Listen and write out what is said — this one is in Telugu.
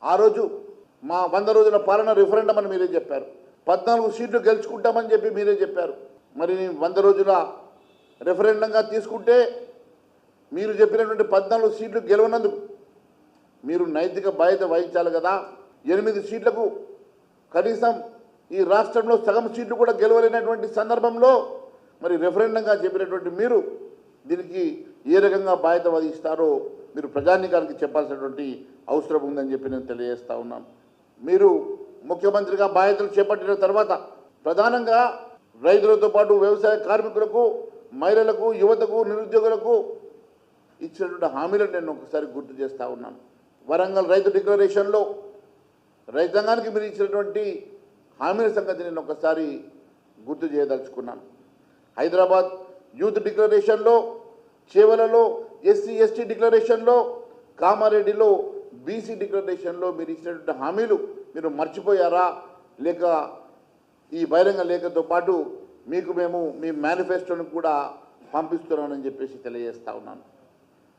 ఆ రోజు మా 100 రోజుల పాలన రిఫరెండం అని మీరే చెప్పారు. 14 సీట్లు గెలుచుకుంటామని చెప్పి మీరే చెప్పారు. మరి 100 రోజుల రిఫరెండంగా తీసుకుంటే మీరు చెప్పినటువంటి 14 సీట్లు గెలవనందుకు మీరు నైతిక బాధ్యత వహించాలి కదా. 8 సీట్లకు కనీసం ఈ రాష్ట్రంలో సగం సీట్లు కూడా గెలవలేనటువంటి సందర్భంలో మరి రెఫరెండంగా చెప్పినటువంటి మీరు దీనికి ఏ రకంగా బాధ్యత వహిస్తారో మీరు ప్రజానీకానికి చెప్పాల్సినటువంటి అవసరం ఉందని చెప్పి నేను తెలియజేస్తా ఉన్నాను. మీరు ముఖ్యమంత్రిగా బాధ్యతలు చేపట్టిన తర్వాత ప్రధానంగా రైతులతో పాటు వ్యవసాయ కార్మికులకు, మహిళలకు, యువతకు, నిరుద్యోగులకు ఇచ్చినటువంటి హామీలను నేను ఒకసారి గుర్తు చేస్తూ ఉన్నాను. వరంగల్ రైతు డిక్లరేషన్లో రైతాంగానికి మీరు ఇచ్చినటువంటి హామీల సంగతి నేను ఒకసారి గుర్తు చేయదలుచుకున్నాను. హైదరాబాద్ యూత్ డిక్లరేషన్లో, చేవలలో ఎస్సీ ఎస్టీ డిక్లరేషన్లో, కామారెడ్డిలో బీసీ డిక్లరేషన్లో మీరు ఇచ్చినటువంటి హామీలు మీరు మర్చిపోయారా, లేక ఈ బహిరంగ లేఖతో పాటు మీకు మేము మీ మేనిఫెస్టోను కూడా పంపిస్తున్నానని చెప్పేసి తెలియజేస్తా ఉన్నాను.